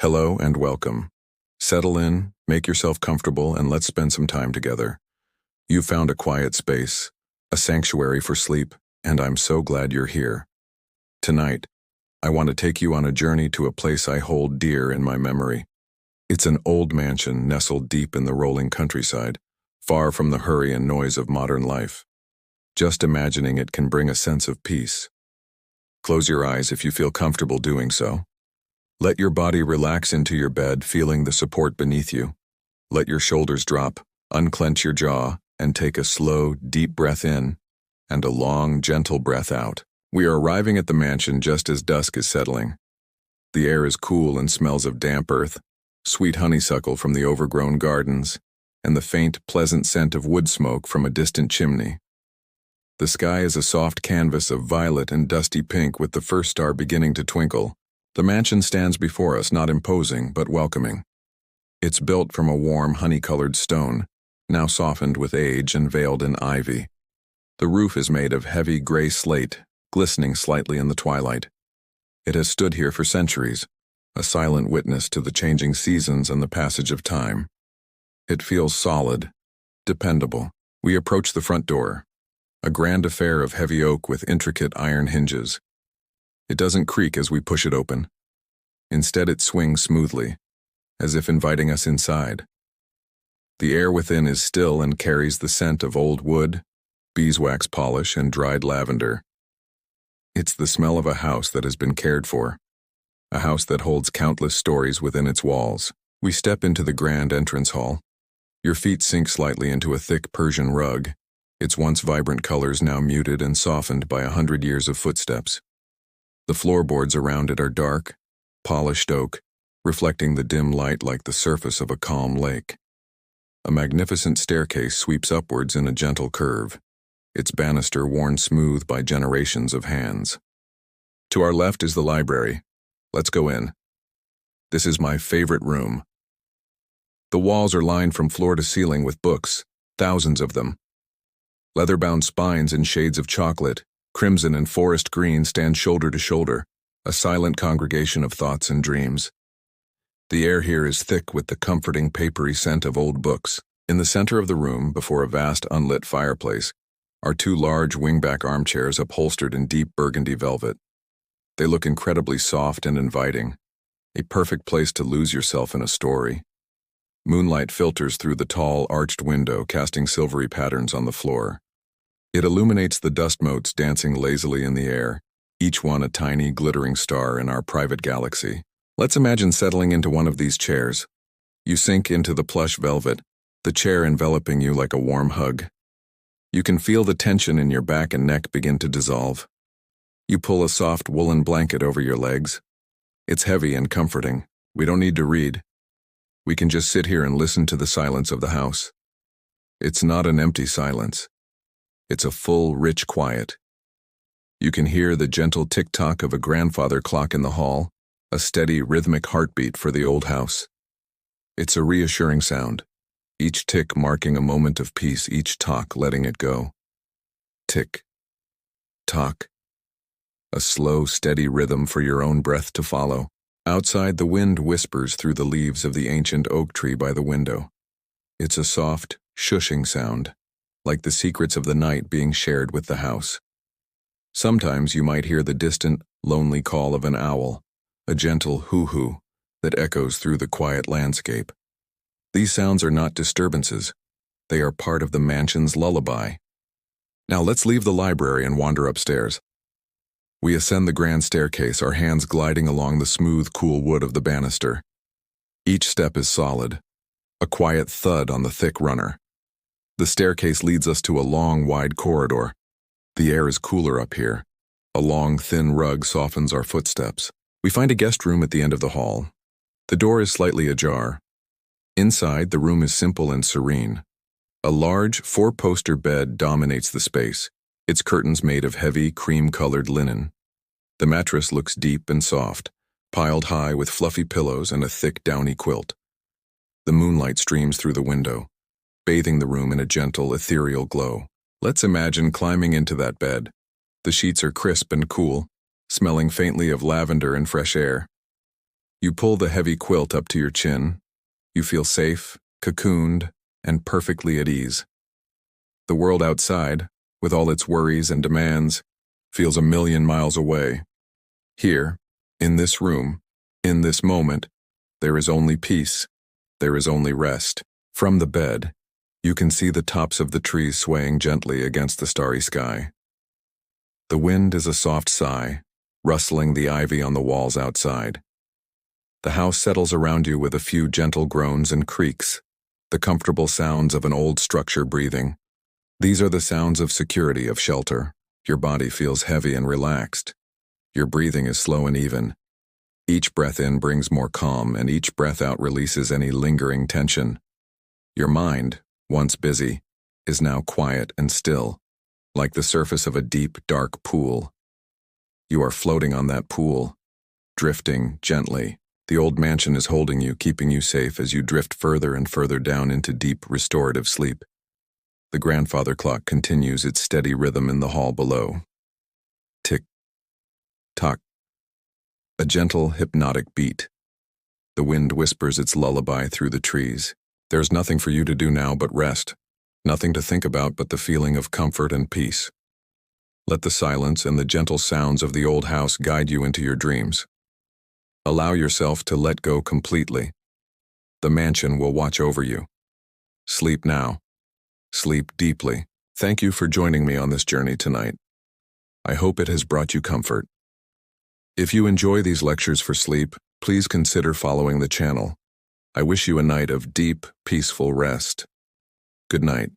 Hello and welcome. Settle in, make yourself comfortable, and let's spend some time together. You've found a quiet space, a sanctuary for sleep, and I'm so glad you're here. Tonight, I want to take you on a journey to a place I hold dear in my memory. It's an old mansion nestled deep in the rolling countryside, far from the hurry and noise of modern life. Just imagining it can bring a sense of peace. Close your eyes if you feel comfortable doing so. Let your body relax into your bed, feeling the support beneath you. Let your shoulders drop, unclench your jaw, and take a slow, deep breath in and a long, gentle breath out. We are arriving at the mansion just as dusk is settling. The air is cool and smells of damp earth, sweet honeysuckle from the overgrown gardens, and the faint, pleasant scent of wood smoke from a distant chimney. The sky is a soft canvas of violet and dusty pink with the first star beginning to twinkle. The mansion stands before us, not imposing, but welcoming. It's built from a warm, honey-colored stone, now softened with age and veiled in ivy. The roof is made of heavy gray slate, glistening slightly in the twilight. It has stood here for centuries, a silent witness to the changing seasons and the passage of time. It feels solid, dependable. We approach the front door, a grand affair of heavy oak with intricate iron hinges. It doesn't creak as we push it open. Instead, it swings smoothly, as if inviting us inside. The air within is still and carries the scent of old wood, beeswax polish, and dried lavender. It's the smell of a house that has been cared for, a house that holds countless stories within its walls. We step into the grand entrance hall. Your feet sink slightly into a thick Persian rug, its once vibrant colors now muted and softened by 100 years of footsteps. The floorboards around it are dark, polished oak, reflecting the dim light like the surface of a calm lake. A magnificent staircase sweeps upwards in a gentle curve, its banister worn smooth by generations of hands. To our left is the library. Let's go in. This is my favorite room. The walls are lined from floor to ceiling with books, thousands of them. Leather-bound spines in shades of chocolate, crimson and forest green stand shoulder to shoulder, a silent congregation of thoughts and dreams. The air here is thick with the comforting papery scent of old books. In the center of the room, before a vast unlit fireplace, are two large wingback armchairs upholstered in deep burgundy velvet. They look incredibly soft and inviting, a perfect place to lose yourself in a story. Moonlight filters through the tall, arched window, casting silvery patterns on the floor. It illuminates the dust motes dancing lazily in the air, each one a tiny, glittering star in our private galaxy. Let's imagine settling into one of these chairs. You sink into the plush velvet, the chair enveloping you like a warm hug. You can feel the tension in your back and neck begin to dissolve. You pull a soft woolen blanket over your legs. It's heavy and comforting. We don't need to read. We can just sit here and listen to the silence of the house. It's not an empty silence. It's a full, rich quiet. You can hear the gentle tick-tock of a grandfather clock in the hall, a steady, rhythmic heartbeat for the old house. It's a reassuring sound, each tick marking a moment of peace, each tock letting it go. Tick. Tock. A slow, steady rhythm for your own breath to follow. Outside, the wind whispers through the leaves of the ancient oak tree by the window. It's a soft, shushing sound, like the secrets of the night being shared with the house. Sometimes you might hear the distant, lonely call of an owl, a gentle hoo-hoo that echoes through the quiet landscape. These sounds are not disturbances. They are part of the mansion's lullaby. Now let's leave the library and wander upstairs. We ascend the grand staircase, our hands gliding along the smooth, cool wood of the banister. Each step is solid, a quiet thud on the thick runner. The staircase leads us to a long, wide corridor. The air is cooler up here. A long, thin rug softens our footsteps. We find a guest room at the end of the hall. The door is slightly ajar. Inside, the room is simple and serene. A large, four-poster bed dominates the space, its curtains made of heavy, cream-colored linen. The mattress looks deep and soft, piled high with fluffy pillows and a thick, downy quilt. The moonlight streams through the window, bathing the room in a gentle, ethereal glow. Let's imagine climbing into that bed. The sheets are crisp and cool, smelling faintly of lavender and fresh air. You pull the heavy quilt up to your chin. You feel safe, cocooned, and perfectly at ease. The world outside, with all its worries and demands, feels a million miles away. Here, in this room, in this moment, there is only peace. There is only rest. From the bed, you can see the tops of the trees swaying gently against the starry sky. The wind is a soft sigh, rustling the ivy on the walls outside. The house settles around you with a few gentle groans and creaks, the comfortable sounds of an old structure breathing. These are the sounds of security, of shelter. Your body feels heavy and relaxed. Your breathing is slow and even. Each breath in brings more calm, and each breath out releases any lingering tension. Your mind, once busy, is now quiet and still, like the surface of a deep, dark pool. You are floating on that pool, drifting gently. The old mansion is holding you, keeping you safe as you drift further and further down into deep, restorative sleep. The grandfather clock continues its steady rhythm in the hall below. Tick, tock. A gentle, hypnotic beat. The wind whispers its lullaby through the trees. There's nothing for you to do now but rest, nothing to think about but the feeling of comfort and peace. Let the silence and the gentle sounds of the old house guide you into your dreams. Allow yourself to let go completely. The mansion will watch over you. Sleep now. Sleep deeply. Thank you for joining me on this journey tonight. I hope it has brought you comfort. If you enjoy these lectures for sleep, please consider following the channel. I wish you a night of deep, peaceful rest. Good night.